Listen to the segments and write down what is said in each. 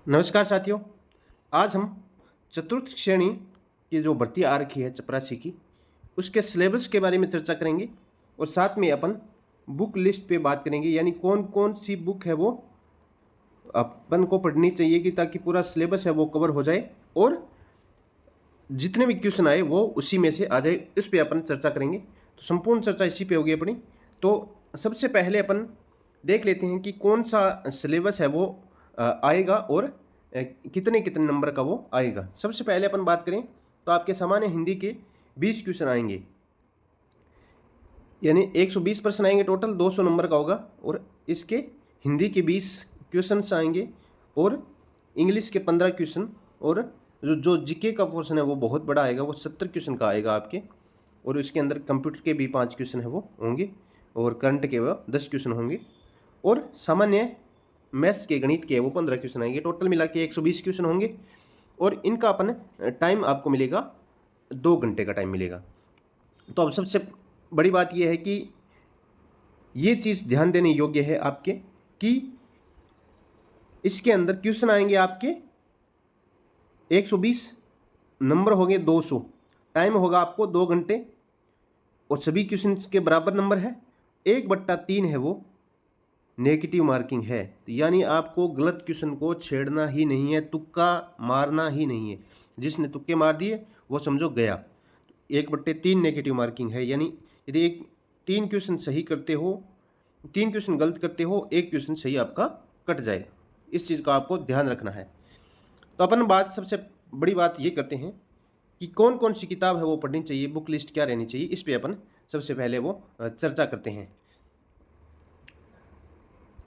नमस्कार साथियों। आज हम चतुर्थ श्रेणी की जो भर्ती आ रखी है चपरासी की, उसके सिलेबस के बारे में चर्चा करेंगे और साथ में अपन बुक लिस्ट पे बात करेंगे, यानी कौन कौन सी बुक है वो अपन को पढ़नी चाहिए कि ताकि पूरा सिलेबस है वो कवर हो जाए और जितने भी क्वेश्चन आए वो उसी में से आ जाए। इस पे अपन चर्चा करेंगे, तो संपूर्ण चर्चा इसी पे होगी अपनी। तो सबसे पहले अपन देख लेते हैं कि कौन सा सिलेबस है वो आएगा और कितने कितने नंबर का वो आएगा। सबसे पहले अपन बात करें तो आपके सामान्य हिंदी के 20 क्वेश्चन आएंगे, यानी 120 प्रश्न आएंगे, टोटल 200 नंबर का होगा। और इसके हिंदी के 20 क्वेश्चन आएंगे और इंग्लिश के 15 क्वेश्चन, और जो जीके का पोर्शन है वो बहुत बड़ा आएगा, वो 70 क्वेश्चन का आएगा आपके। और इसके अंदर कंप्यूटर के भी 5 क्वेश्चन है वो होंगे और करंट के वो 10 क्वेश्चन होंगे, और सामान्य मैथ्स के गणित के वो 15 क्वेश्चन आएंगे। टोटल मिला के 120 क्वेश्चन होंगे और इनका अपन टाइम आपको मिलेगा 2 घंटे का टाइम मिलेगा। तो अब सबसे बड़ी बात यह है कि ये चीज़ ध्यान देने योग्य है आपके कि इसके अंदर क्वेश्चन आएंगे आपके 120, नंबर होंगे 200, टाइम होगा आपको 2 घंटे और सभी क्वेश्चन के बराबर नंबर है। 1/3 है वो नेगेटिव मार्किंग है, तो यानी आपको गलत क्वेश्चन को छेड़ना ही नहीं है, तुक्का मारना ही नहीं है। जिसने तुक्के मार दिए वो समझो गया। 1/3 नेगेटिव मार्किंग है, यानी यदि 3 क्वेश्चन सही करते हो, 3 क्वेश्चन गलत करते हो, 1 क्वेश्चन सही आपका कट जाएगा। इस चीज़ का आपको ध्यान रखना है। तो अपन बात सबसे बड़ी बात ये करते हैं कि कौन कौन सी किताब है वो पढ़नी चाहिए, बुक लिस्ट क्या रहनी चाहिए, इस पे अपन सबसे पहले वो चर्चा करते हैं।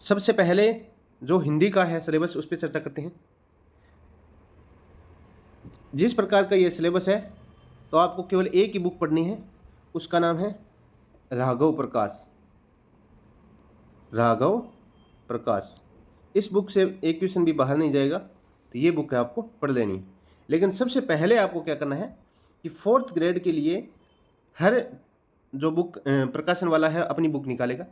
सबसे पहले जो हिंदी का है सिलेबस उस पर चर्चा करते हैं। जिस प्रकार का ये सिलेबस है तो आपको केवल एक ही बुक पढ़नी है, उसका नाम है राघव प्रकाश। राघव प्रकाश, इस बुक से एक क्वेश्चन भी बाहर नहीं जाएगा, तो ये बुक है आपको पढ़ लेनी है। लेकिन सबसे पहले आपको क्या करना है कि 4th ग्रेड के लिए हर जो बुक प्रकाशन वाला है अपनी बुक निकालेगा,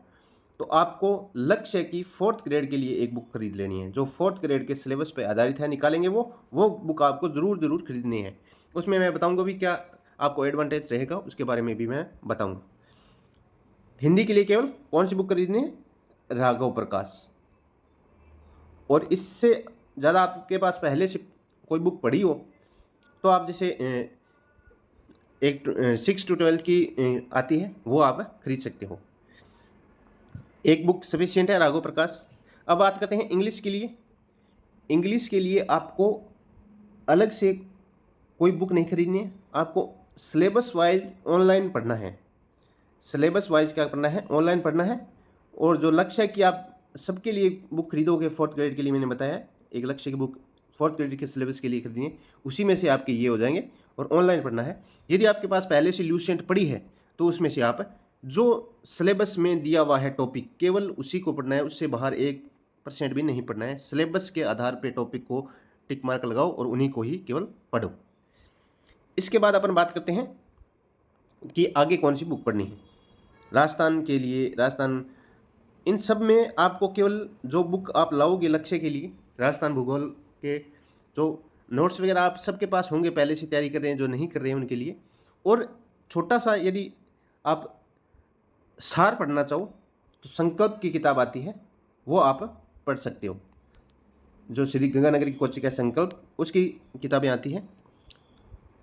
तो आपको लक्ष्य है कि 4th ग्रेड के लिए एक बुक खरीद लेनी है जो 4th ग्रेड के सिलेबस पे आधारित है। निकालेंगे वो बुक आपको ज़रूर खरीदनी है। उसमें मैं बताऊंगा भी क्या आपको एडवांटेज रहेगा, उसके बारे में भी मैं बताऊंगा। हिंदी के लिए केवल कौन सी बुक खरीदनी है? राघव प्रकाश। और इससे ज़्यादा आपके पास पहले से कोई बुक पढ़ी हो तो आप जैसे एक 6 to 12 की आती है वो आप खरीद सकते हो। एक बुक सफिशियंट है राघव प्रकाश। अब बात करते हैं इंग्लिश के लिए। इंग्लिश के लिए आपको अलग से कोई बुक नहीं खरीदनी है, आपको सिलेबस वाइज ऑनलाइन पढ़ना है। सिलेबस वाइज क्या पढ़ना है? ऑनलाइन पढ़ना है। और जो लक्ष्य है कि आप सबके लिए बुक खरीदोगे 4th ग्रेड के लिए, मैंने बताया एक लक्ष्य की बुक 4th ग्रेड के सिलेबस के लिए खरीदनी है, उसी में से आपके ये हो जाएंगे और ऑनलाइन पढ़ना है। यदि आपके पास पहले से ल्यूसेंट पड़ी है तो उसमें से आप जो सिलेबस में दिया हुआ है टॉपिक केवल उसी को पढ़ना है, उससे बाहर 1% भी नहीं पढ़ना है। सिलेबस के आधार पर टॉपिक को टिक मार्क लगाओ और उन्हीं को ही केवल पढ़ो। इसके बाद अपन बात करते हैं कि आगे कौन सी बुक पढ़नी है। राजस्थान के लिए, राजस्थान, इन सब में आपको केवल जो बुक आप लाओगे लक्ष्य के लिए, राजस्थान भूगोल के जो नोट्स वगैरह आप सबके पास होंगे, पहले से तैयारी कर रहे हैं, जो नहीं कर रहे हैं उनके लिए। और छोटा सा यदि आप सार पढ़ना चाहो तो संकल्प की किताब आती है, वो आप पढ़ सकते हो। जो श्री गंगानगर की कोचिका संकल्प, उसकी किताबें आती हैं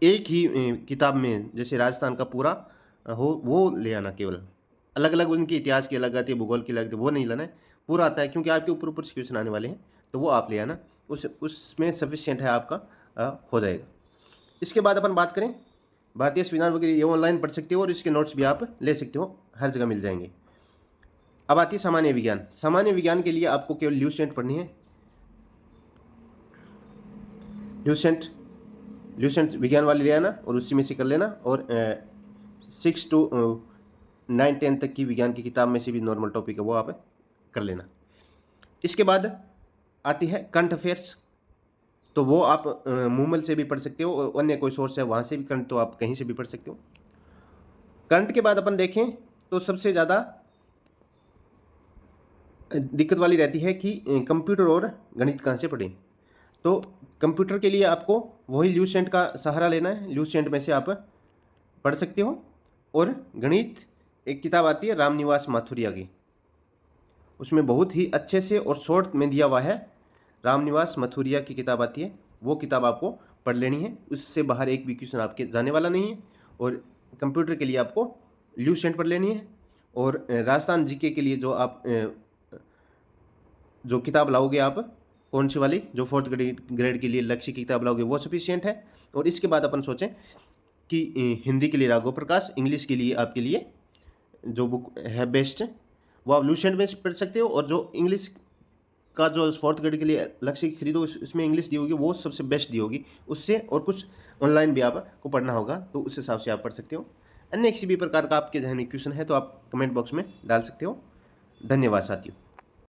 एक ही किताब में, जैसे राजस्थान का पूरा हो वो ले आना। केवल अलग अलग उनकी इतिहास की अलग आती है, भूगोल की अलग आती है, वो नहीं लाना है, पूरा आता है, क्योंकि आपके ऊपर ऊपर से क्वेश्चन आने वाले हैं, तो वो आप ले आना, उसमें सफिशिएंट है आपका, हो जाएगा। इसके बाद अपन बात करें भारतीय संविधान वगैरह, ये ऑनलाइन पढ़ सकते हो और इसके नोट्स भी आप ले सकते हो, हर जगह मिल जाएंगे। अब आती है सामान्य विज्ञान। सामान्य विज्ञान के लिए आपको केवल ल्यूसेंट पढ़नी है। ल्यूसेंट विज्ञान वाली ले आना और उसी में से कर लेना। और 6 to 9 10 तक की विज्ञान की किताब में से भी नॉर्मल टॉपिक है वो आप कर लेना। इसके बाद आती है करंट अफेयर्स, तो वो आप मूमल से भी पढ़ सकते हो और अन्य कोई सोर्स है वहाँ से भी करंट, तो आप कहीं से भी पढ़ सकते हो। करंट के बाद अपन देखें तो सबसे ज़्यादा दिक्कत वाली रहती है कि कंप्यूटर और गणित कहाँ से पढ़ें। तो कंप्यूटर के लिए आपको वही ल्यूसेंट का सहारा लेना है, ल्यूसेंट में से आप पढ़ सकते हो। और गणित एक किताब आती है रामनिवास माथुरिया की, उसमें बहुत ही अच्छे से और शॉर्ट में दिया हुआ है। रामनिवास माथुरिया की किताब आती है, वो किताब आपको पढ़ लेनी है, उससे बाहर एक भी क्वेश्चन आपके जाने वाला नहीं है। और कंप्यूटर के लिए आपको ल्यूसेंट पढ़ लेनी है। और राजस्थान जीके के लिए जो किताब लाओगे आप, कौन सी वाली, जो फोर्थ ग्रेड के लिए लक्ष्य की किताब लाओगे वो सफिशियंट है। और इसके बाद अपन सोचें कि हिंदी के लिए राघव प्रकाश, इंग्लिश के लिए आपके लिए जो बुक है बेस्ट, वो आप लूसेंट में पढ़ सकते हो। और जो इंग्लिश का जो फोर्थ ग्रेड के लिए लक्ष्य की खरीदो, इसमें इंग्लिश दी होगी, वो सबसे बेस्ट दी होगी उससे। और कुछ ऑनलाइन भी आपको पढ़ना होगा, तो उस हिसाब से आप पढ़ सकते हो। अन्य किसी भी प्रकार का आपके जहन में क्वेश्चन है तो आप कमेंट बॉक्स में डाल सकते हो। धन्यवाद साथियों।